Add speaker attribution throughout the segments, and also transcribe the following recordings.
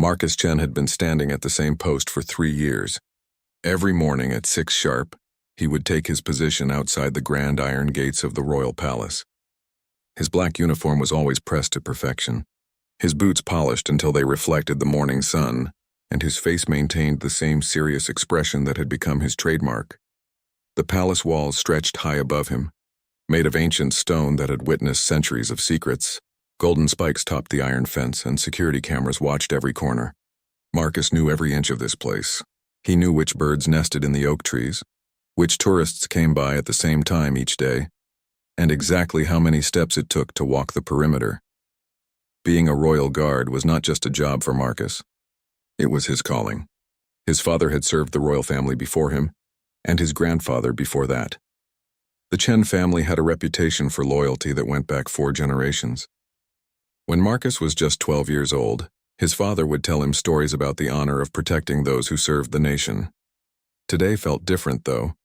Speaker 1: Marcus Chen had been standing at the same post for 3 years. Every morning at 6 sharp, he would take his position outside the grand iron gates of the royal palace. His black uniform was always pressed to perfection, his boots polished until they reflected the morning sun, and his face maintained the same serious expression that had become his trademark. The palace walls stretched high above him, made of ancient stone that had witnessed centuries of secrets. Golden spikes topped the iron fence, and security cameras watched every corner. Marcus knew every inch of this place. He knew which birds nested in the oak trees, which tourists came by at the same time each day, and exactly how many steps it took to walk the perimeter. Being a royal guard was not just a job for Marcus. It was his calling. His father had served the royal family before him, and his grandfather before that. The Chen family had a reputation for loyalty that went back 4 generations. When Marcus was just 12 years old, his father would tell him stories about the honor of protecting those who served the nation. Today felt different, though.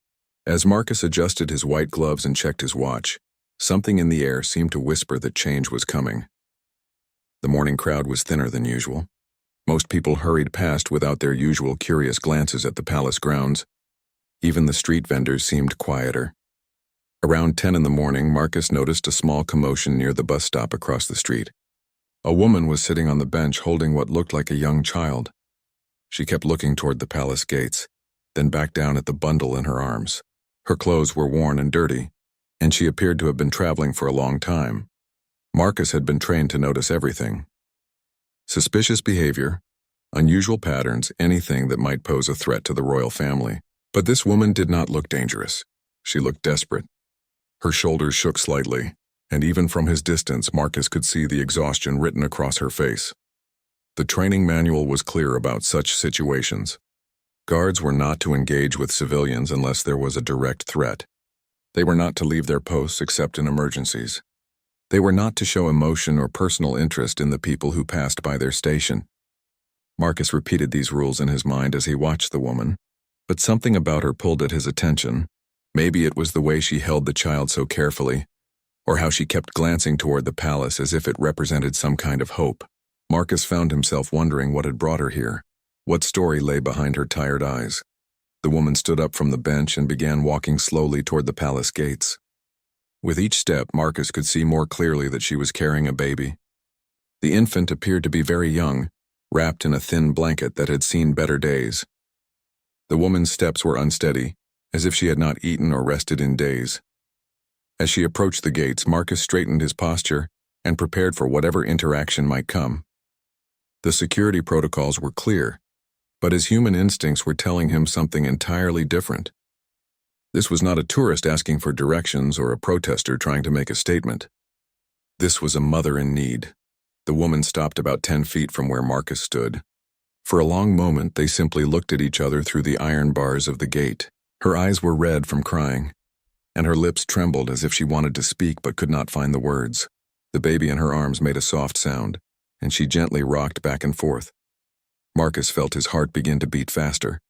Speaker 1: As Marcus adjusted his white gloves and checked his watch, something in the air seemed to whisper that change was coming. The morning crowd was thinner than usual. Most people hurried past without their usual curious glances at the palace grounds. Even the street vendors seemed quieter. Around 10 in the morning, Marcus noticed a small commotion near the bus stop across the street. A woman was sitting on the bench holding what looked like a young child. She kept looking toward the palace gates, then back down at the bundle in her arms. Her clothes were worn and dirty, and she appeared to have been traveling for a long time. Marcus had been trained to notice everything. Suspicious behavior, unusual patterns, anything that might pose a threat to the royal family. But this woman did not look dangerous. She looked desperate. Her shoulders shook slightly, and even from his distance, Marcus could see the exhaustion written across her face. The training manual was clear about such situations. Guards were not to engage with civilians unless there was a direct threat. They were not to leave their posts except in emergencies. They were not to show emotion or personal interest in the people who passed by their station. Marcus repeated these rules in his mind as he watched the woman, but something about her pulled at his attention. Maybe it was the way she held the child so carefully, or how she kept glancing toward the palace as if it represented some kind of hope. Marcus found himself wondering what had brought her here. What story lay behind her tired eyes? The woman stood up from the bench and began walking slowly toward the palace gates. With each step, Marcus could see more clearly that she was carrying a baby. The infant appeared to be very young, wrapped in a thin blanket that had seen better days. The woman's steps were unsteady, as if she had not eaten or rested in days. As she approached the gates, Marcus straightened his posture and prepared for whatever interaction might come. The security protocols were clear, but his human instincts were telling him something entirely different. This was not a tourist asking for directions or a protester trying to make a statement. This was a mother in need. The woman stopped about 10 feet from where Marcus stood. For a long moment, they simply looked at each other through the iron bars of the gate. Her eyes were red from crying, and her lips trembled as if she wanted to speak but could not find the words. The baby in her arms made a soft sound, and she gently rocked back and forth. Marcus felt his heart begin to beat faster.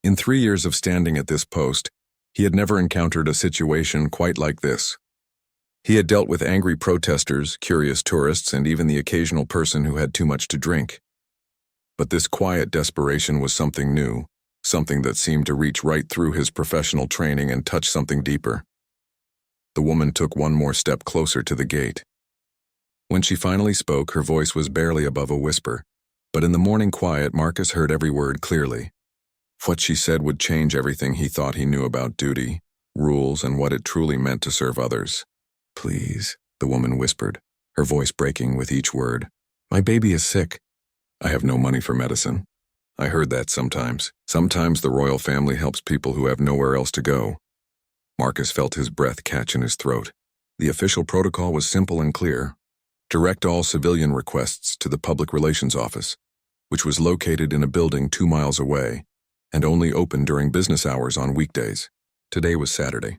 Speaker 1: In 3 years of standing at this post, he had never encountered a situation quite like this. He had dealt with angry protesters, curious tourists, and even the occasional person who had too much to drink. But this quiet desperation was something new, something that seemed to reach right through his professional training and touch something deeper. The woman took one more step closer to the gate. When she finally spoke, her voice was barely above a whisper, but in the morning quiet, Marcus heard every word clearly. What she said would change everything he thought he knew about duty, rules, and what it truly meant to serve others. "Please," the woman whispered, her voice breaking with each word. "My baby is sick. I have no money for medicine." I heard that sometimes. Sometimes the royal family helps people who have nowhere else to go. Marcus felt his breath catch in his throat. The official protocol was simple and clear. Direct all civilian requests to the Public Relations Office, which was located in a building 2 miles away, and only open during business hours on weekdays. Today was Saturday.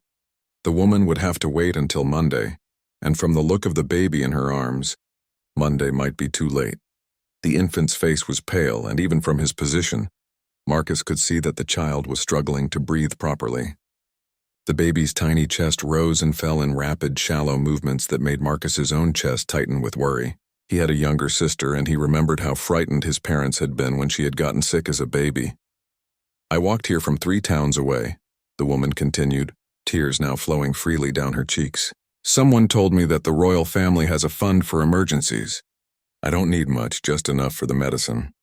Speaker 1: The woman would have to wait until Monday, and from the look of the baby in her arms, Monday might be too late. The infant's face was pale, and even from his position, Marcus could see that the child was struggling to breathe properly. The baby's tiny chest rose and fell in rapid, shallow movements that made Marcus's own chest tighten with worry. He had a younger sister, and he remembered how frightened his parents had been when she had gotten sick as a baby. "I walked here from 3 towns away," the woman continued, tears now flowing freely down her cheeks. "Someone told me that the royal family has a fund for emergencies. I don't need much, just enough for the medicine.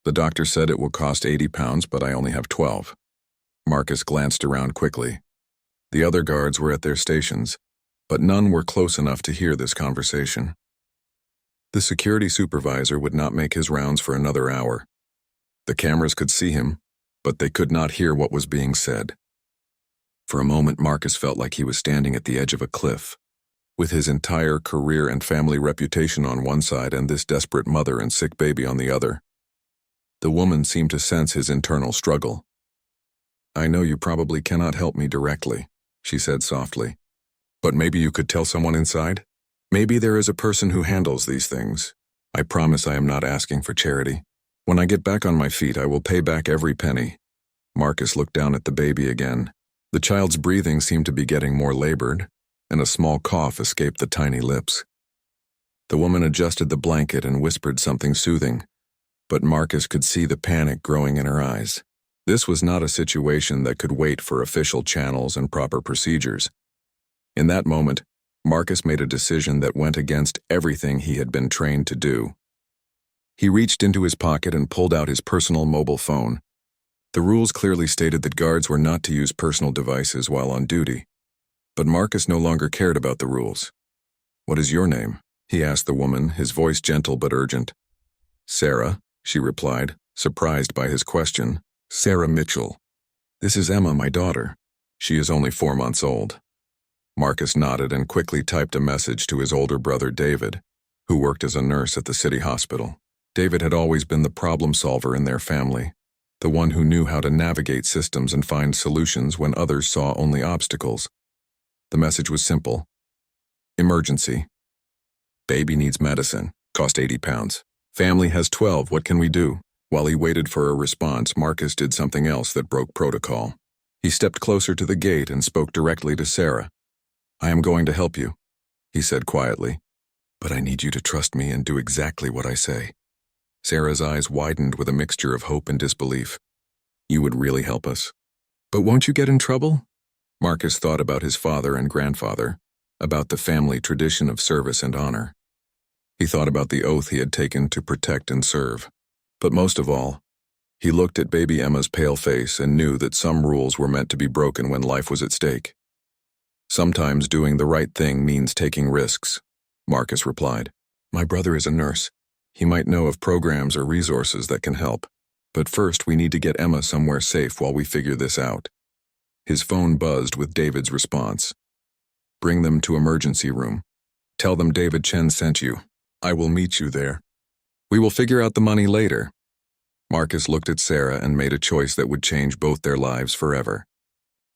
Speaker 1: The doctor said it will cost £80, but I only have 12. Marcus glanced around quickly. The other guards were at their stations, but none were close enough to hear this conversation. The security supervisor would not make his rounds for another hour. The cameras could see him, but they could not hear what was being said. For a moment, Marcus felt like he was standing at the edge of a cliff, with his entire career and family reputation on one side and this desperate mother and sick baby on the other. The woman seemed to sense his internal struggle. "I know you probably cannot help me directly," she said softly. "But maybe you could tell someone inside? Maybe there is a person who handles these things. I promise I am not asking for charity. When I get back on my feet, I will pay back every penny." Marcus looked down at the baby again. The child's breathing seemed to be getting more labored, and a small cough escaped the tiny lips. The woman adjusted the blanket and whispered something soothing, but Marcus could see the panic growing in her eyes. This was not a situation that could wait for official channels and proper procedures. In that moment, Marcus made a decision that went against everything he had been trained to do. He reached into his pocket and pulled out his personal mobile phone. The rules clearly stated that guards were not to use personal devices while on duty, but Marcus no longer cared about the rules. "What is your name?" he asked the woman, his voice gentle but urgent. "Sarah," she replied, surprised by his question. "Sarah Mitchell. This is Emma, my daughter. She is only 4 months old." Marcus nodded and quickly typed a message to his older brother David, who worked as a nurse at the city hospital. David had always been the problem solver in their family, the one who knew how to navigate systems and find solutions when others saw only obstacles. The message was simple. "Emergency. Baby needs medicine. Cost £80. Family has 12. What can we do?" While he waited for a response, Marcus did something else that broke protocol. He stepped closer to the gate and spoke directly to Sarah. "I am going to help you," he said quietly, "but I need you to trust me and do exactly what I say." Sarah's eyes widened with a mixture of hope and disbelief. "You would really help us? But won't you get in trouble?" Marcus thought about his father and grandfather, about the family tradition of service and honor. He thought about the oath he had taken to protect and serve. But most of all, he looked at baby Emma's pale face and knew that some rules were meant to be broken when life was at stake. "Sometimes doing the right thing means taking risks," Marcus replied. "My brother is a nurse. He might know of programs or resources that can help. But first, we need to get Emma somewhere safe while we figure this out." His phone buzzed with David's response. "Bring them to emergency room. Tell them David Chen sent you. I will meet you there. We will figure out the money later." Marcus looked at Sarah and made a choice that would change both their lives forever.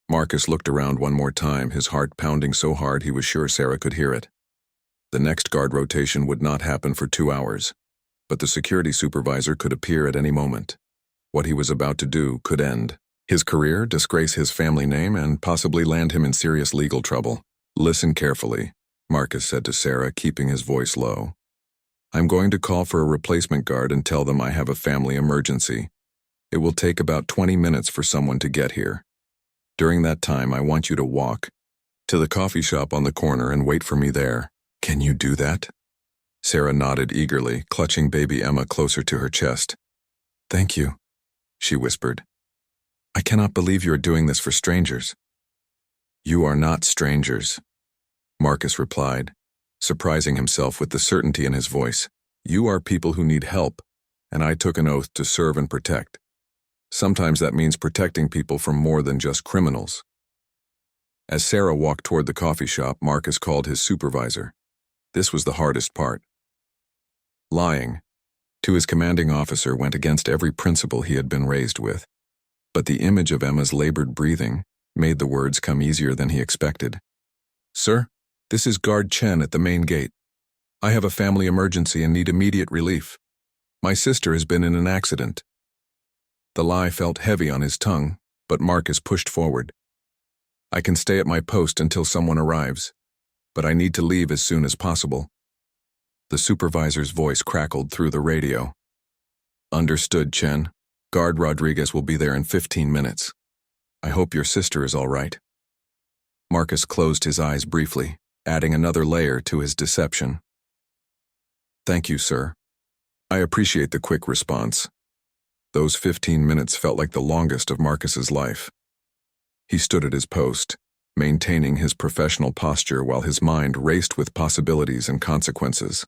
Speaker 1: Marcus looked around one more time, his heart pounding so hard he was sure Sarah could hear it. The next guard rotation would not happen for 2 hours, but the security supervisor could appear at any moment. What he was about to do could end his career, disgrace his family name, and possibly land him in serious legal trouble. "Listen carefully," Marcus said to Sarah, keeping his voice low. "I'm going to call for a replacement guard and tell them I have a family emergency. It will take about 20 minutes for someone to get here. During that time, I want you to walk to the coffee shop on the corner and wait for me there. Can you do that?" Sarah nodded eagerly, clutching baby Emma closer to her chest. "Thank you," she whispered. "I cannot believe you are doing this for strangers." "You are not strangers," Marcus replied, surprising himself with the certainty in his voice. "You are people who need help, and I took an oath to serve and protect. Sometimes that means protecting people from more than just criminals." As Sarah walked toward the coffee shop, Marcus called his supervisor. This was the hardest part. Lying to his commanding officer went against every principle he had been raised with. But the image of Emma's labored breathing made the words come easier than he expected. "Sir, this is Guard Chen at the main gate. I have a family emergency and need immediate relief. My sister has been in an accident." The lie felt heavy on his tongue, but Marcus pushed forward. "I can stay at my post until someone arrives, but I need to leave as soon as possible." The supervisor's voice crackled through the radio. "Understood, Chen. Guard Rodriguez will be there in 15 minutes. I hope your sister is all right." Marcus closed his eyes briefly, adding another layer to his deception. "Thank you, sir. I appreciate the quick response." Those 15 minutes felt like the longest of Marcus's life. He stood at his post, maintaining his professional posture while his mind raced with possibilities and consequences.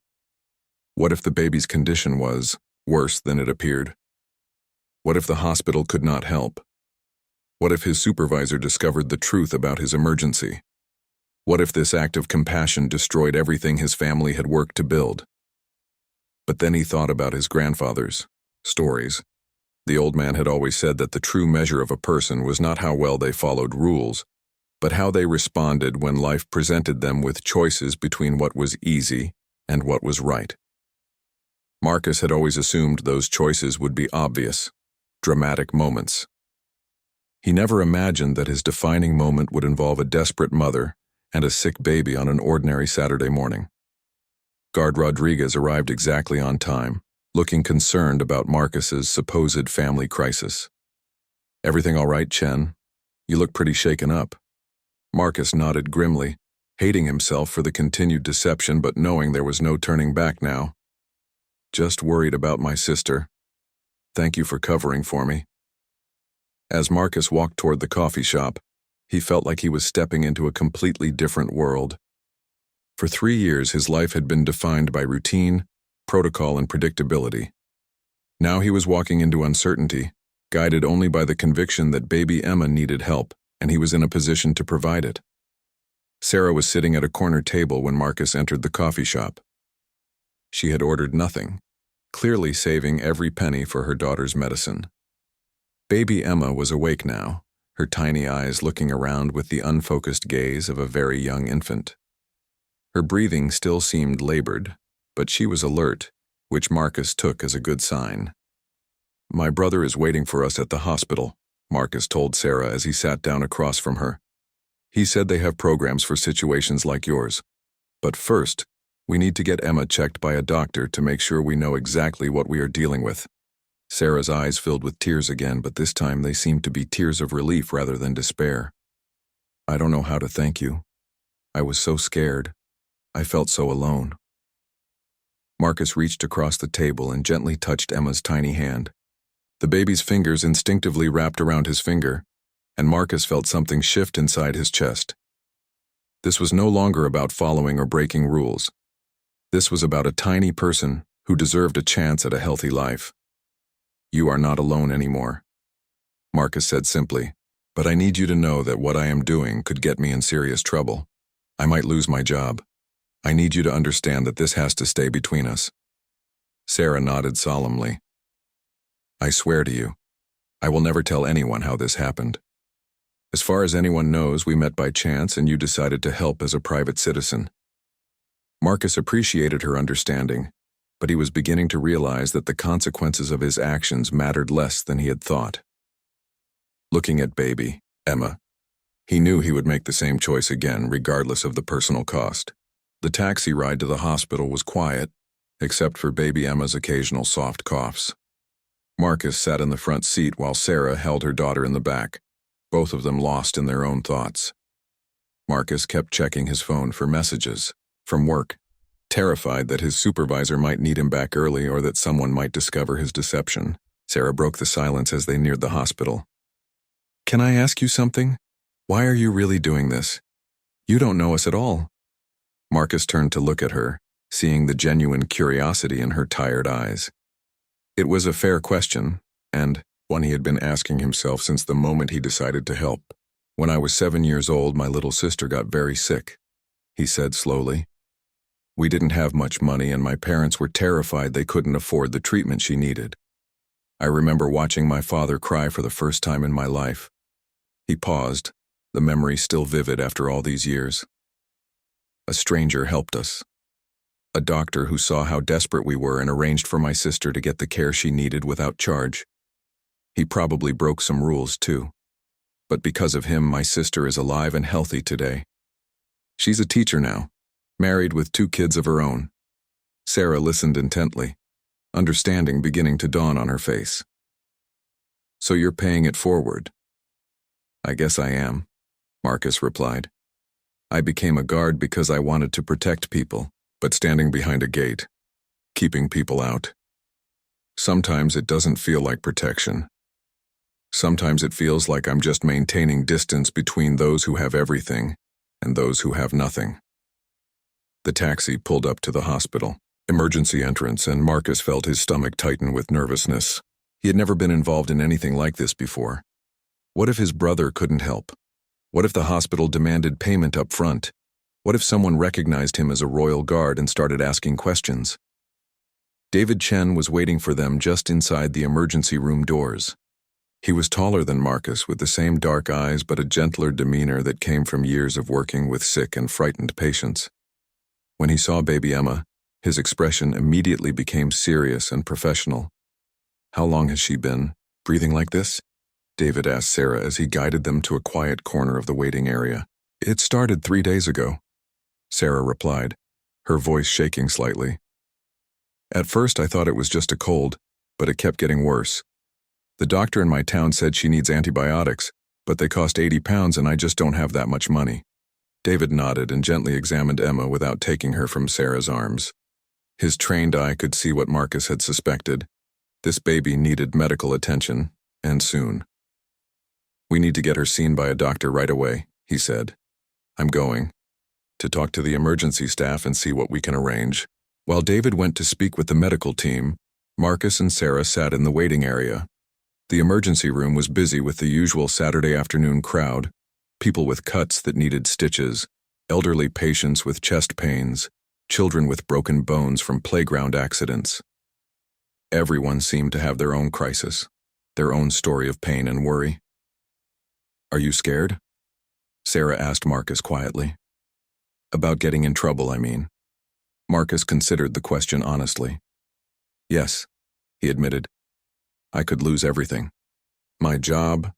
Speaker 1: What if the baby's condition was worse than it appeared? What if the hospital could not help? What if his supervisor discovered the truth about his emergency? What if this act of compassion destroyed everything his family had worked to build? But then he thought about his grandfather's stories. The old man had always said that the true measure of a person was not how well they followed rules, but how they responded when life presented them with choices between what was easy and what was right. Marcus had always assumed those choices would be obvious, dramatic moments. He never imagined that his defining moment would involve a desperate mother and a sick baby on an ordinary Saturday morning. Guard Rodriguez arrived exactly on time, looking concerned about Marcus's supposed family crisis. "Everything all right, Chen? You look pretty shaken up." Marcus nodded grimly, hating himself for the continued deception but knowing there was no turning back now. "Just worried about my sister. Thank you for covering for me." As Marcus walked toward the coffee shop, he felt like he was stepping into a completely different world. For 3 years, his life had been defined by routine, protocol, and predictability. Now he was walking into uncertainty, guided only by the conviction that baby Emma needed help, and he was in a position to provide it. Sarah was sitting at a corner table when Marcus entered the coffee shop. She had ordered nothing, clearly saving every penny for her daughter's medicine. Baby Emma was awake now, her tiny eyes looking around with the unfocused gaze of a very young infant. Her breathing still seemed labored, but she was alert, which Marcus took as a good sign. "My brother is waiting for us at the hospital," Marcus told Sarah as he sat down across from her. "He said they have programs for situations like yours. But first, we need to get Emma checked by a doctor to make sure we know exactly what we are dealing with." Sarah's eyes filled with tears again, but this time they seemed to be tears of relief rather than despair. "I don't know how to thank you. I was so scared. I felt so alone." Marcus reached across the table and gently touched Emma's tiny hand. The baby's fingers instinctively wrapped around his finger, and Marcus felt something shift inside his chest. This was no longer about following or breaking rules. This was about a tiny person who deserved a chance at a healthy life. "You are not alone anymore," Marcus said simply, "but I need you to know that what I am doing could get me in serious trouble. I might lose my job. I need you to understand that this has to stay between us." Sarah nodded solemnly. "I swear to you, I will never tell anyone how this happened. As far as anyone knows, we met by chance and you decided to help as a private citizen." Marcus appreciated her understanding, but he was beginning to realize that the consequences of his actions mattered less than he had thought. Looking at baby Emma, he knew he would make the same choice again, regardless of the personal cost. The taxi ride to the hospital was quiet, except for baby Emma's occasional soft coughs. Marcus sat in the front seat while Sarah held her daughter in the back, both of them lost in their own thoughts. Marcus kept checking his phone for messages from work, terrified that his supervisor might need him back early or that someone might discover his deception. Sarah broke the silence as they neared the hospital. "Can I ask you something? Why are you really doing this? You don't know us at all." Marcus turned to look at her, seeing the genuine curiosity in her tired eyes. It was a fair question, and one he had been asking himself since the moment he decided to help. "When I was 7 years old, my little sister got very sick," he said slowly. "We didn't have much money, and my parents were terrified they couldn't afford the treatment she needed. I remember watching my father cry for the first time in my life." He paused, the memory still vivid after all these years. "A stranger helped us. A doctor who saw how desperate we were and arranged for my sister to get the care she needed without charge. He probably broke some rules too. But because of him, my sister is alive and healthy today. She's a teacher now, married with 2 kids of her own. Sarah listened intently, understanding beginning to dawn on her face. "So you're paying it forward?" "I guess I am," Marcus replied. "I became a guard because I wanted to protect people, but standing behind a gate, keeping people out. Sometimes it doesn't feel like protection. Sometimes it feels like I'm just maintaining distance between those who have everything and those who have nothing." The taxi pulled up to the hospital emergency entrance, and Marcus felt his stomach tighten with nervousness. He had never been involved in anything like this before. What if his brother couldn't help? What if the hospital demanded payment up front? What if someone recognized him as a royal guard and started asking questions? David Chen was waiting for them just inside the emergency room doors. He was taller than Marcus, with the same dark eyes but a gentler demeanor that came from years of working with sick and frightened patients. When he saw baby Emma, his expression immediately became serious and professional. "How long has she been breathing like this?" David asked Sarah as he guided them to a quiet corner of the waiting area. "It started 3 days ago," Sarah replied, her voice shaking slightly. "At first I thought it was just a cold, but it kept getting worse. The doctor in my town said she needs antibiotics, but they cost £80 and I just don't have that much money." David nodded and gently examined Emma without taking her from Sarah's arms. His trained eye could see what Marcus had suspected. This baby needed medical attention, and soon. "We need to get her seen by a doctor right away," he said. "I'm going to talk to the emergency staff and see what we can arrange." While David went to speak with the medical team, Marcus and Sarah sat in the waiting area. The emergency room was busy with the usual Saturday afternoon crowd, people with cuts that needed stitches, elderly patients with chest pains, children with broken bones from playground accidents. Everyone seemed to have their own crisis, their own story of pain and worry. "Are you scared?" Sarah asked Marcus quietly. "About getting in trouble, I mean." Marcus considered the question honestly. "Yes," he admitted. "I could lose everything. My job,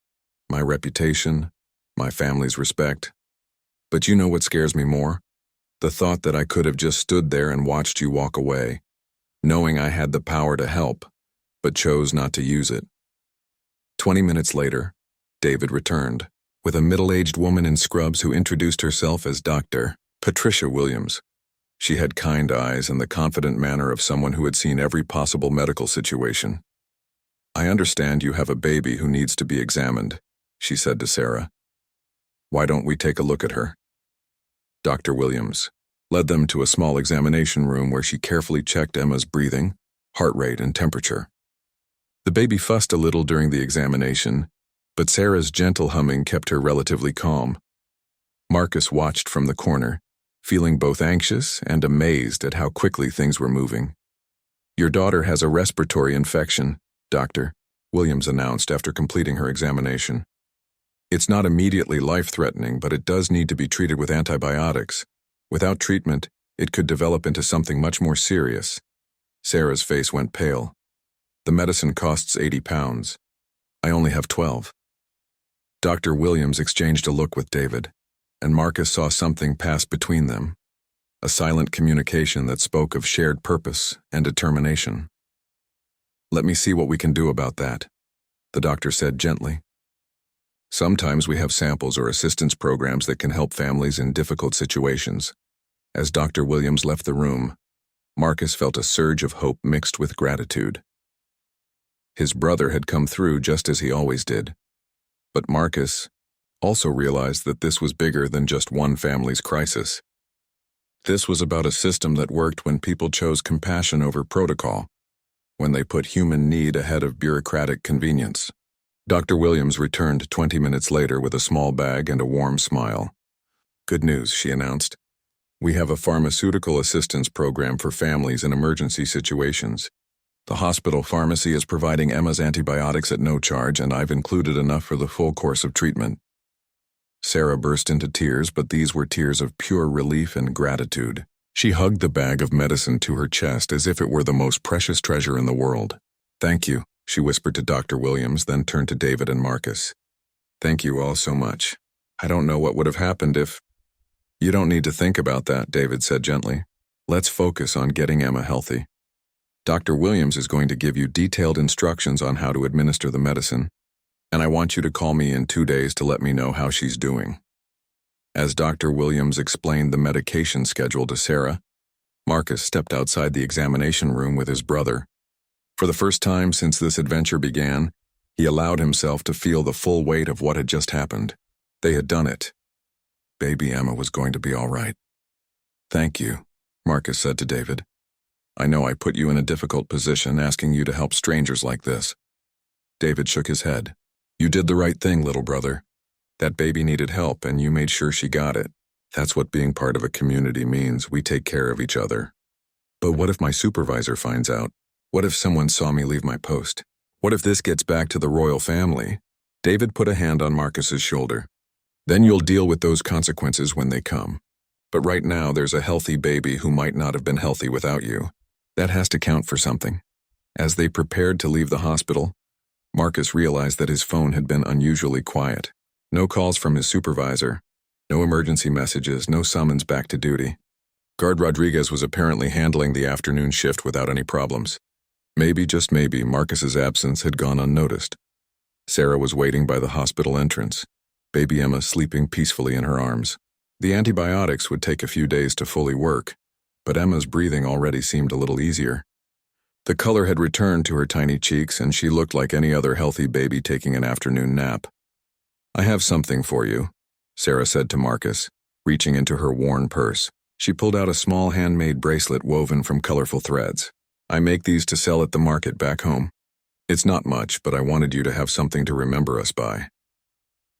Speaker 1: my reputation, my family's respect. But you know what scares me more? The thought that I could have just stood there and watched you walk away, knowing I had the power to help, but chose not to use it." 20 minutes later, David returned, with a middle-aged woman in scrubs who introduced herself as Dr. Patricia Williams. She had kind eyes and the confident manner of someone who had seen every possible medical situation. "I understand you have a baby who needs to be examined," she said to Sarah. "Why don't we take a look at her?" Dr. Williams led them to a small examination room where she carefully checked Emma's breathing, heart rate, and temperature. The baby fussed a little during the examination, but Sarah's gentle humming kept her relatively calm. Marcus watched from the corner, feeling both anxious and amazed at how quickly things were moving. "Your daughter has a respiratory infection, Doctor," Williams announced after completing her examination. "It's not immediately life-threatening, but it does need to be treated with antibiotics. Without treatment, it could develop into something much more serious." Sarah's face went pale. "The medicine costs £80. I only have 12. Dr. Williams exchanged a look with David, and Marcus saw something pass between them, a silent communication that spoke of shared purpose and determination. "Let me see what we can do about that," the doctor said gently. "Sometimes we have samples or assistance programs that can help families in difficult situations." As Dr. Williams left the room, Marcus felt a surge of hope mixed with gratitude. His brother had come through just as he always did. But Marcus also realized that this was bigger than just one family's crisis. This was about a system that worked when people chose compassion over protocol, when they put human need ahead of bureaucratic convenience. Dr. Williams returned 20 minutes later with a small bag and a warm smile. "Good news," she announced. "We have a pharmaceutical assistance program for families in emergency situations. The hospital pharmacy is providing Emma's antibiotics at no charge, and I've included enough for the full course of treatment." Sarah burst into tears, but these were tears of pure relief and gratitude. She hugged the bag of medicine to her chest as if it were the most precious treasure in the world. "Thank you," she whispered to Dr. Williams, then turned to David and Marcus. "Thank you all so much. I don't know what would have happened if—" "You don't need to think about that," David said gently. Let's focus on getting Emma healthy. Dr. Williams is going to give you detailed instructions on how to administer the medicine, and I want you to call me in 2 days to let me know how she's doing." As Dr. Williams explained the medication schedule to Sarah, Marcus stepped outside the examination room with his brother. For the first time since this adventure began, he allowed himself to feel the full weight of what had just happened. They had done it. Baby Emma was going to be all right. "Thank you," Marcus said to David. "I know I put you in a difficult position asking you to help strangers like this." David shook his head. "You did the right thing, little brother. That baby needed help, and you made sure she got it. That's what being part of a community means. We take care of each other." "But what if my supervisor finds out? What if someone saw me leave my post? What if this gets back to the royal family?" David put a hand on Marcus's shoulder. "Then you'll deal with those consequences when they come. But right now there's a healthy baby who might not have been healthy without you. That has to count for something." As they prepared to leave the hospital, Marcus realized that his phone had been unusually quiet. No calls from his supervisor, no emergency messages, no summons back to duty. Guard Rodriguez was apparently handling the afternoon shift without any problems. Maybe, just maybe, Marcus's absence had gone unnoticed. Sarah was waiting by the hospital entrance, baby Emma sleeping peacefully in her arms. The antibiotics would take a few days to fully work, but Emma's breathing already seemed a little easier. The color had returned to her tiny cheeks, and she looked like any other healthy baby taking an afternoon nap. "I have something for you," Sarah said to Marcus, reaching into her worn purse. She pulled out a small handmade bracelet woven from colorful threads. "I make these to sell at the market back home. It's not much, but I wanted you to have something to remember us by."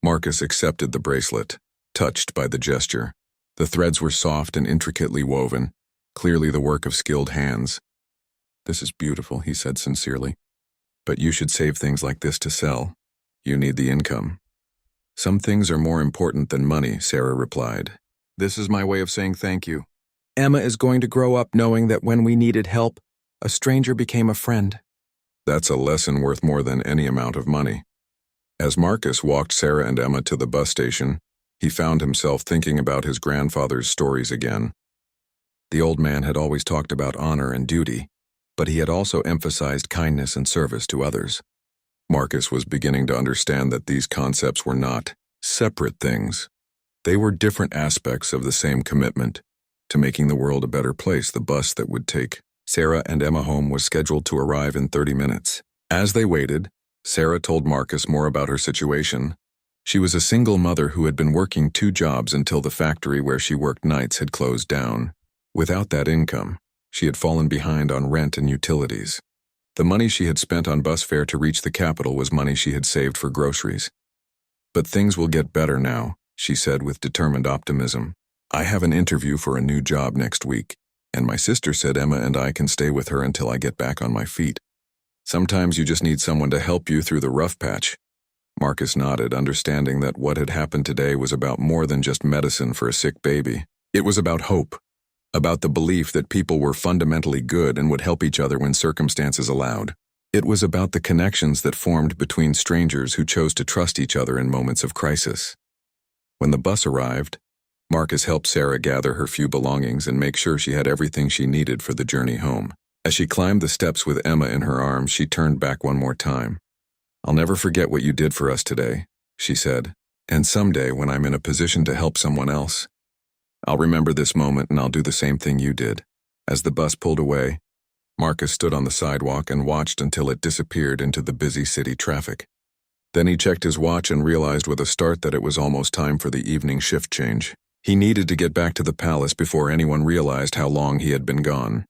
Speaker 1: Marcus accepted the bracelet, touched by the gesture. The threads were soft and intricately woven, clearly the work of skilled hands. "This is beautiful," he said sincerely. "But you should save things like this to sell. You need the income." "Some things are more important than money," Sarah replied. "This is my way of saying thank you. Emma is going to grow up knowing that when we needed help, a stranger became a friend." That's a lesson worth more than any amount of money. As Marcus walked Sarah and Emma to the bus station, he found himself thinking about his grandfather's stories again. The old man had always talked about honor and duty, but he had also emphasized kindness and service to others. Marcus was beginning to understand that these concepts were not separate things. They were different aspects of the same commitment to making the world a better place. The bus that would take Sarah and Emma home was scheduled to arrive in 30 minutes. As they waited, Sarah told Marcus more about her situation. She was a single mother who had been working 2 jobs until the factory where she worked nights had closed down. Without that income, she had fallen behind on rent and utilities. The money she had spent on bus fare to reach the capital was money she had saved for groceries. "But things will get better now," she said with determined optimism. "I have an interview for a new job next week, and my sister said Emma and I can stay with her until I get back on my feet. Sometimes you just need someone to help you through the rough patch." Marcus nodded, understanding that what had happened today was about more than just medicine for a sick baby. It was about hope, about the belief that people were fundamentally good and would help each other when circumstances allowed. It was about the connections that formed between strangers who chose to trust each other in moments of crisis. When the bus arrived, Marcus helped Sarah gather her few belongings and make sure she had everything she needed for the journey home. As she climbed the steps with Emma in her arms, she turned back one more time. "I'll never forget what you did for us today," she said, "and someday when I'm in a position to help someone else, I'll remember this moment and I'll do the same thing you did." As the bus pulled away, Marcus stood on the sidewalk and watched until it disappeared into the busy city traffic. Then he checked his watch and realized with a start that it was almost time for the evening shift change. He needed to get back to the palace before anyone realized how long he had been gone.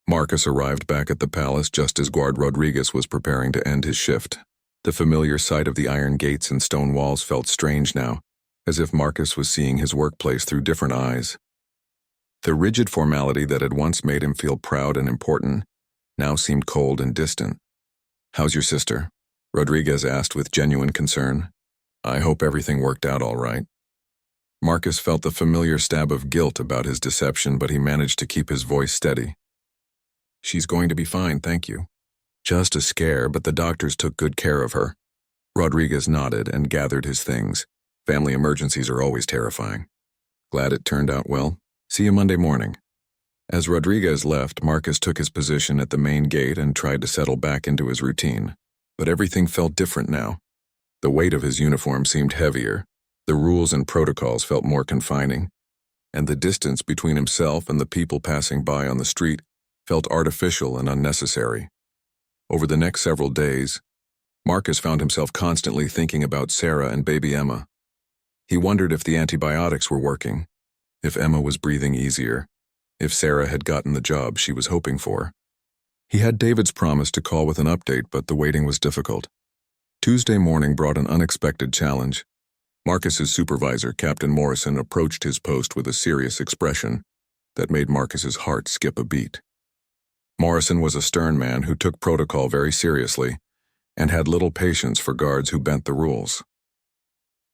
Speaker 1: Marcus arrived back at the palace just as Guard Rodriguez was preparing to end his shift. The familiar sight of the iron gates and stone walls felt strange now, as if Marcus was seeing his workplace through different eyes. The rigid formality that had once made him feel proud and important now seemed cold and distant. "How's your sister?" Rodriguez asked with genuine concern. "I hope everything worked out all right." Marcus felt the familiar stab of guilt about his deception, but he managed to keep his voice steady. "She's going to be fine, thank you. Just a scare, but the doctors took good care of her." Rodriguez nodded and gathered his things. Family emergencies are always terrifying. "Glad it turned out well. See you Monday morning." As Rodriguez left, Marcus took his position at the main gate and tried to settle back into his routine. But everything felt different now. The weight of his uniform seemed heavier, the rules and protocols felt more confining, and the distance between himself and the people passing by on the street felt artificial and unnecessary. Over the next several days, Marcus found himself constantly thinking about Sarah and baby Emma. He wondered if the antibiotics were working, if Emma was breathing easier, if Sarah had gotten the job she was hoping for. He had David's promise to call with an update, but the waiting was difficult. Tuesday morning brought an unexpected challenge. Marcus's supervisor, Captain Morrison, approached his post with a serious expression that made Marcus's heart skip a beat. Morrison was a stern man who took protocol very seriously and had little patience for guards who bent the rules.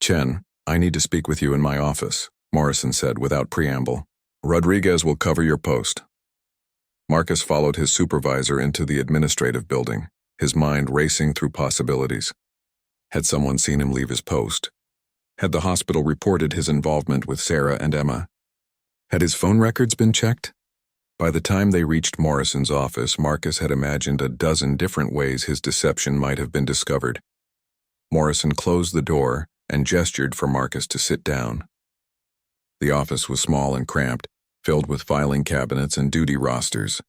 Speaker 1: "Chen, I need to speak with you in my office," Morrison said without preamble. "Rodriguez will cover your post." Marcus followed his supervisor into the administrative building, his mind racing through possibilities. Had someone seen him leave his post? Had the hospital reported his involvement with Sarah and Emma? Had his phone records been checked? By the time they reached Morrison's office, Marcus had imagined a dozen different ways his deception might have been discovered. Morrison closed the door and gestured for Marcus to sit down. The office was small and cramped, filled with filing cabinets and duty rosters.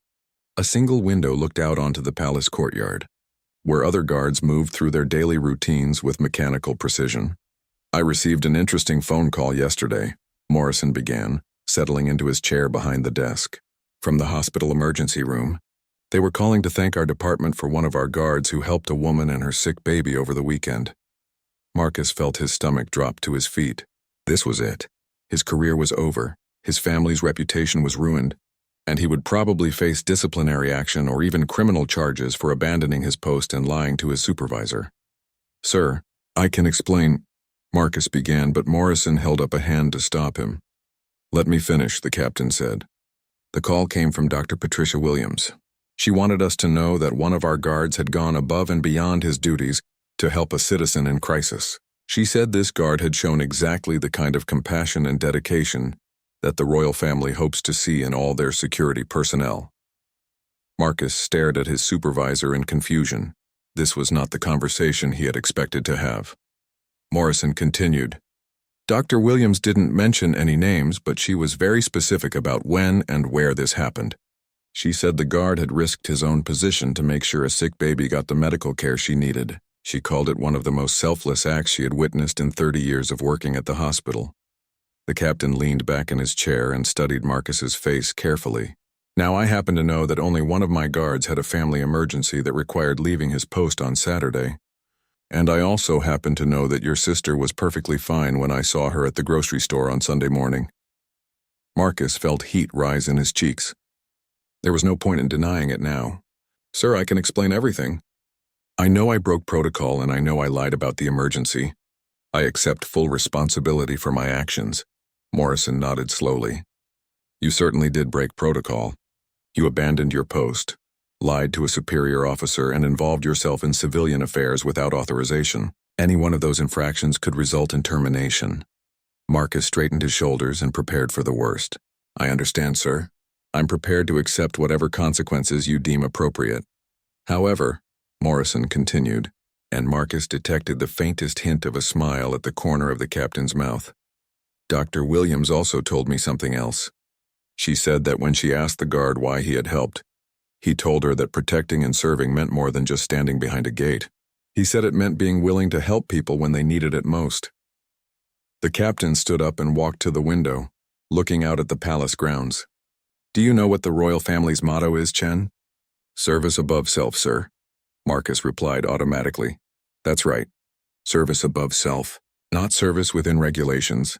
Speaker 1: A single window looked out onto the palace courtyard, where other guards moved through their daily routines with mechanical precision. "I received an interesting phone call yesterday," Morrison began, settling into his chair behind the desk. "From the hospital emergency room. They were calling to thank our department for one of our guards who helped a woman and her sick baby over the weekend." Marcus felt his stomach drop to his feet. This was it. His career was over, his family's reputation was ruined, and he would probably face disciplinary action or even criminal charges for abandoning his post and lying to his supervisor. "Sir, I can explain," Marcus began, but Morrison held up a hand to stop him. "Let me finish," the captain said. "The call came from Dr. Patricia Williams. She wanted us to know that one of our guards had gone above and beyond his duties to help a citizen in crisis. She said this guard had shown exactly the kind of compassion and dedication that the royal family hopes to see in all their security personnel." Marcus stared at his supervisor in confusion. This was not the conversation he had expected to have. Morrison continued. "Dr. Williams didn't mention any names, but she was very specific about when and where this happened. She said the guard had risked his own position to make sure a sick baby got the medical care she needed. She called it one of the most selfless acts she had witnessed in 30 years of working at the hospital." The captain leaned back in his chair and studied Marcus's face carefully. "Now, I happen to know that only one of my guards had a family emergency that required leaving his post on Saturday. And I also happen to know that your sister was perfectly fine when I saw her at the grocery store on Sunday morning." Marcus felt heat rise in his cheeks. There was no point in denying it now. "Sir, I can explain everything. I know I broke protocol and I know I lied about the emergency. I accept full responsibility for my actions." Morrison nodded slowly. "You certainly did break protocol. You abandoned your post, lied to a superior officer, and involved yourself in civilian affairs without authorization. Any one of those infractions could result in termination." Marcus straightened his shoulders and prepared for the worst. "I understand, sir. I'm prepared to accept whatever consequences you deem appropriate. However," Morrison continued, and Marcus detected the faintest hint of a smile at the corner of the captain's mouth, "Dr. Williams also told me something else. She said that when she asked the guard why he had helped, he told her that protecting and serving meant more than just standing behind a gate. He said it meant being willing to help people when they needed it most." The captain stood up and walked to the window, looking out at the palace grounds. "Do you know what the royal family's motto is, Chen?" "Service above self, sir," Marcus replied automatically. "That's right. Service above self. Not service within regulations.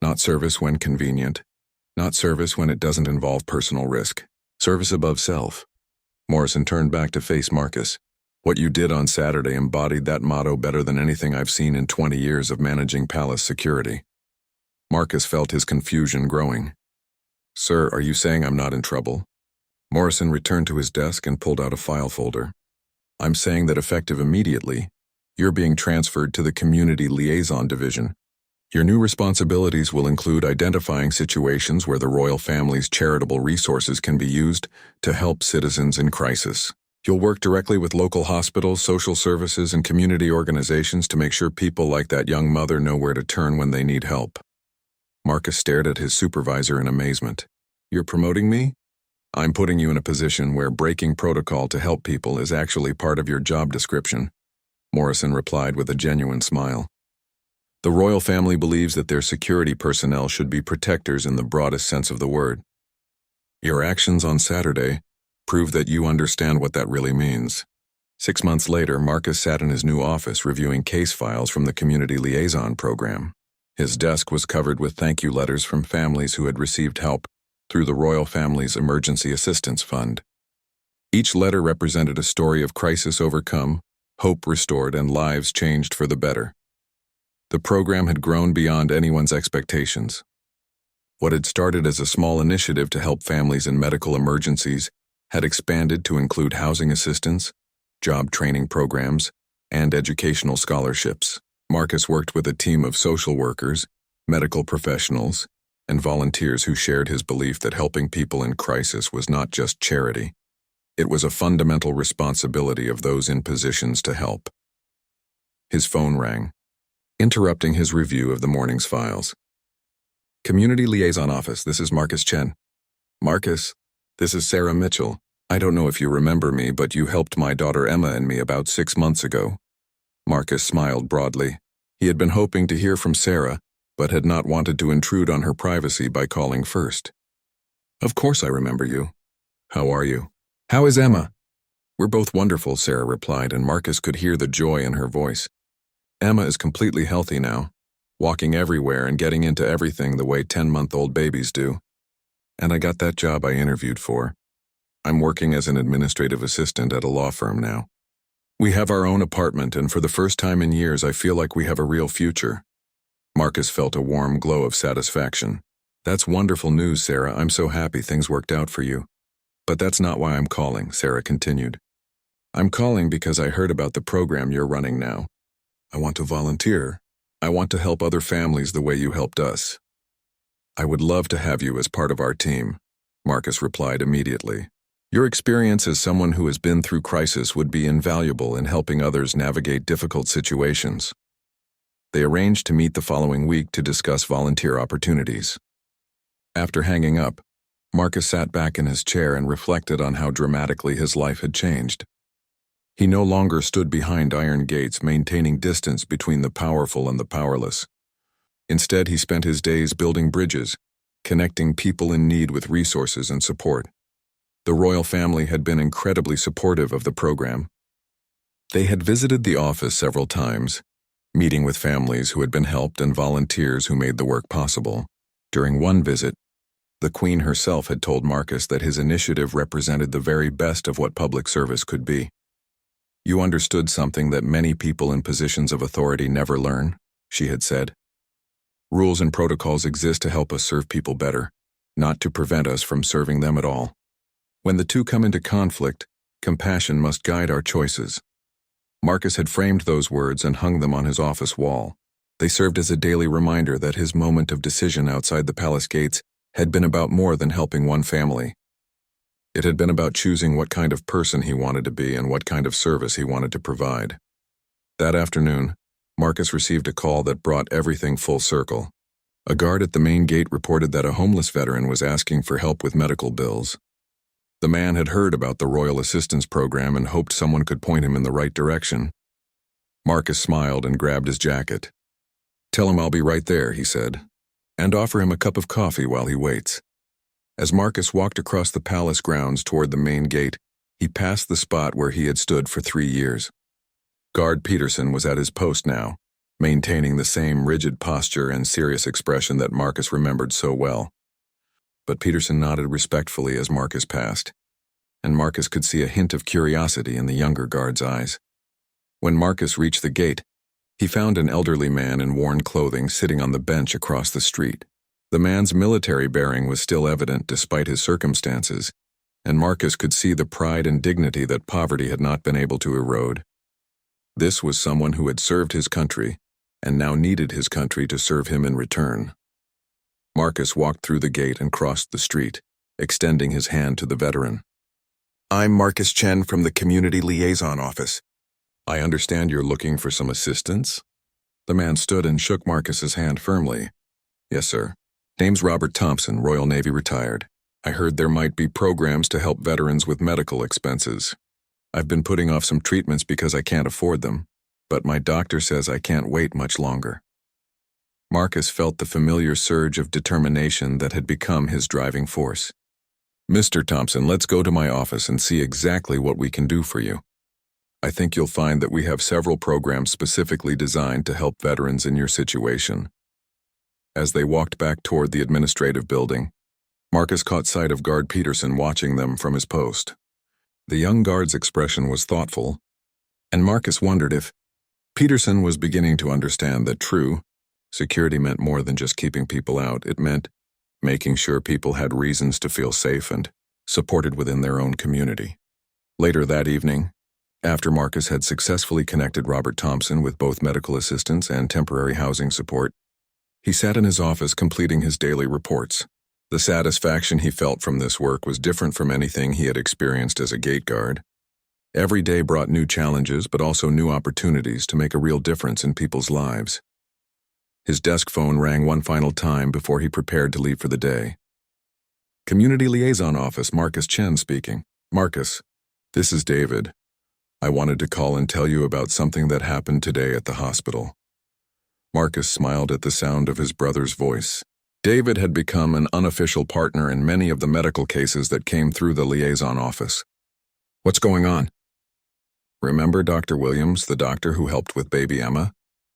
Speaker 1: Not service when convenient. Not service when it doesn't involve personal risk. Service above self." Morrison turned back to face Marcus. "What you did on Saturday embodied that motto better than anything I've seen in 20 years of managing palace security." Marcus felt his confusion growing. "Sir, are you saying I'm not in trouble?" Morrison returned to his desk and pulled out a file folder. "I'm saying that effective immediately, you're being transferred to the Community Liaison Division. Your new responsibilities will include identifying situations where the royal family's charitable resources can be used to help citizens in crisis. You'll work directly with local hospitals, social services, and community organizations to make sure people like that young mother know where to turn when they need help. Marcus stared at his supervisor in amazement. You're promoting me? I'm putting you in a position where breaking protocol to help people is actually part of your job description, Morrison replied with a genuine smile. The royal family believes that their security personnel should be protectors in the broadest sense of the word. Your actions on Saturday prove that you understand what that really means. 6 months later, Marcus sat in his new office reviewing case files from the Community Liaison Program. His desk was covered with thank you letters from families who had received help through the royal family's Emergency Assistance Fund. Each letter represented a story of crisis overcome, hope restored, and lives changed for the better. The program had grown beyond anyone's expectations. What had started as a small initiative to help families in medical emergencies had expanded to include housing assistance, job training programs, and educational scholarships. Marcus worked with a team of social workers, medical professionals, and volunteers who shared his belief that helping people in crisis was not just charity. It was a fundamental responsibility of those in positions to help. His phone rang, interrupting his review of the morning's files. Community Liaison Office, this is Marcus Chen. Marcus, this is Sarah Mitchell. I don't know if you remember me, but you helped my daughter Emma and me about 6 months ago. Marcus smiled broadly. He had been hoping to hear from Sarah, but had not wanted to intrude on her privacy by calling first. Of course I remember you. How are you? How is Emma? We're both wonderful, Sarah replied, and Marcus could hear the joy in her voice. Emma is completely healthy now, walking everywhere and getting into everything the way 10-month-old babies do. And I got that job I interviewed for. I'm working as an administrative assistant at a law firm now. We have our own apartment, and for the first time in years I feel like we have a real future. Marcus felt a warm glow of satisfaction. That's wonderful news, Sarah. I'm so happy things worked out for you. But that's not why I'm calling, Sarah continued. I'm calling because I heard about the program you're running now. I want to volunteer. I want to help other families the way you helped us. I would love to have you as part of our team, Marcus replied immediately. Your experience as someone who has been through crisis would be invaluable in helping others navigate difficult situations. They arranged to meet the following week to discuss volunteer opportunities. After hanging up, Marcus sat back in his chair and reflected on how dramatically his life had changed. He no longer stood behind iron gates, maintaining distance between the powerful and the powerless. Instead, he spent his days building bridges, connecting people in need with resources and support. The royal family had been incredibly supportive of the program. They had visited the office several times, meeting with families who had been helped and volunteers who made the work possible. During one visit, the Queen herself had told Marcus that his initiative represented the very best of what public service could be. You understood something that many people in positions of authority never learn, she had said. Rules and protocols exist to help us serve people better, not to prevent us from serving them at all. When the two come into conflict, compassion must guide our choices. Marcus had framed those words and hung them on his office wall. They served as a daily reminder that his moment of decision outside the palace gates had been about more than helping one family. It had been about choosing what kind of person he wanted to be and what kind of service he wanted to provide. That afternoon, Marcus received a call that brought everything full circle. A guard at the main gate reported that a homeless veteran was asking for help with medical bills. The man had heard about the Royal Assistance Program and hoped someone could point him in the right direction. Marcus smiled and grabbed his jacket. "Tell him I'll be right there," he said, "and offer him a cup of coffee while he waits." As Marcus walked across the palace grounds toward the main gate, he passed the spot where he had stood for 3 years. Guard Peterson was at his post now, maintaining the same rigid posture and serious expression that Marcus remembered so well. But Peterson nodded respectfully as Marcus passed, and Marcus could see a hint of curiosity in the younger guard's eyes. When Marcus reached the gate, he found an elderly man in worn clothing sitting on the bench across the street. The man's military bearing was still evident despite his circumstances, and Marcus could see the pride and dignity that poverty had not been able to erode. This was someone who had served his country, and now needed his country to serve him in return. Marcus walked through the gate and crossed the street, extending his hand to the veteran. "I'm Marcus Chen from the Community Liaison Office. I understand you're looking for some assistance?" The man stood and shook Marcus's hand firmly. "Yes, sir. Name's Robert Thompson, Royal Navy retired. I heard there might be programs to help veterans with medical expenses. I've been putting off some treatments because I can't afford them, but my doctor says I can't wait much longer." Marcus felt the familiar surge of determination that had become his driving force. "Mr. Thompson, let's go to my office and see exactly what we can do for you. I think you'll find that we have several programs specifically designed to help veterans in your situation." As they walked back toward the administrative building, Marcus caught sight of Guard Peterson watching them from his post. The young guard's expression was thoughtful, and Marcus wondered if Peterson was beginning to understand that true security meant more than just keeping people out. It meant making sure people had reasons to feel safe and supported within their own community. Later that evening, after Marcus had successfully connected Robert Thompson with both medical assistance and temporary housing support, he sat in his office completing his daily reports. The satisfaction he felt from this work was different from anything he had experienced as a gate guard. Every day brought new challenges, but also new opportunities to make a real difference in people's lives. His desk phone rang one final time before he prepared to leave for the day. "Community Liaison Office, Marcus Chen speaking." "Marcus, this is David. I wanted to call and tell you about something that happened today at the hospital." Marcus smiled at the sound of his brother's voice. David had become an unofficial partner in many of the medical cases that came through the liaison office. "What's going on?" "Remember Dr. Williams, the doctor who helped with baby Emma?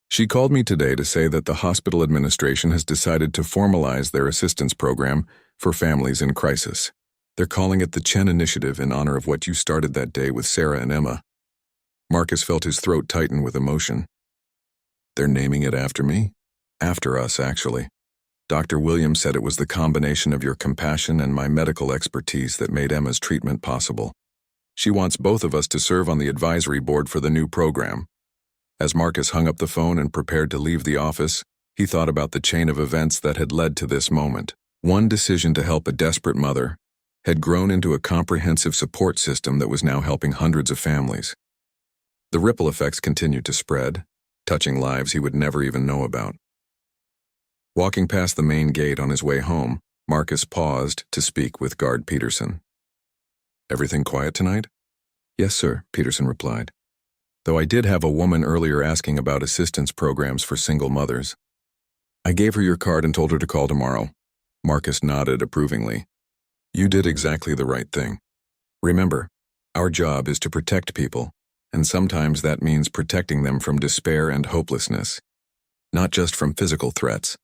Speaker 1: She called me today to say that the hospital administration has decided to formalize their assistance program for families in crisis. They're calling it the Chen Initiative in honor of what you started that day with Sarah and Emma." Marcus felt his throat tighten with emotion. "They're naming it after me? After us, actually. Dr. Williams said it was the combination of your compassion and my medical expertise that made Emma's treatment possible. She wants both of us to serve on the advisory board for the new program." As Marcus hung up the phone and prepared to leave the office, he thought about the chain of events that had led to this moment. One decision to help a desperate mother had grown into a comprehensive support system that was now helping hundreds of families. The ripple effects continued to spread, touching lives he would never even know about. Walking past the main gate on his way home, Marcus paused to speak with Guard Peterson. "Everything quiet tonight?" "Yes, sir," Peterson replied. "Though I did have a woman earlier asking about assistance programs for single mothers. I gave her your card and told her to call tomorrow." Marcus nodded approvingly. "You did exactly the right thing. Remember, our job is to protect people, and sometimes that means protecting them from despair and hopelessness, not just from physical threats."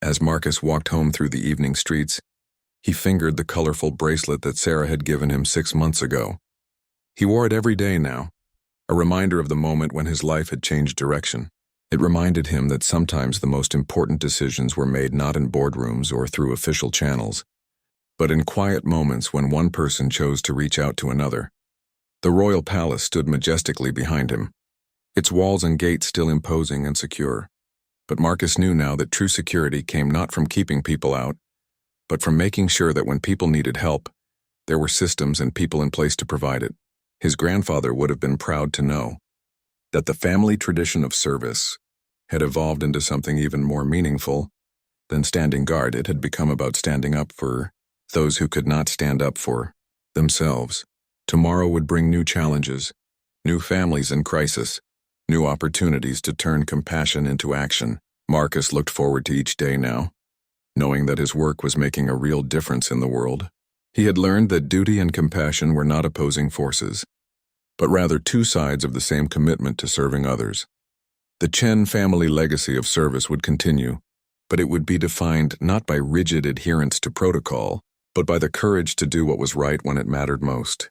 Speaker 1: As Marcus walked home through the evening streets, he fingered the colorful bracelet that Sarah had given him 6 months ago. He wore it every day now, a reminder of the moment when his life had changed direction. It reminded him that sometimes the most important decisions were made not in boardrooms or through official channels, but in quiet moments when one person chose to reach out to another. The Royal Palace stood majestically behind him, its walls and gates still imposing and secure. But Marcus knew now that true security came not from keeping people out, but from making sure that when people needed help, there were systems and people in place to provide it. His grandfather would have been proud to know that the family tradition of service had evolved into something even more meaningful than standing guard. It had become about standing up for those who could not stand up for themselves. Tomorrow would bring new challenges, new families in crisis, new opportunities to turn compassion into action. Marcus looked forward to each day now, knowing that his work was making a real difference in the world. He had learned that duty and compassion were not opposing forces, but rather two sides of the same commitment to serving others. The Chen family legacy of service would continue, but it would be defined not by rigid adherence to protocol, but by the courage to do what was right when it mattered most.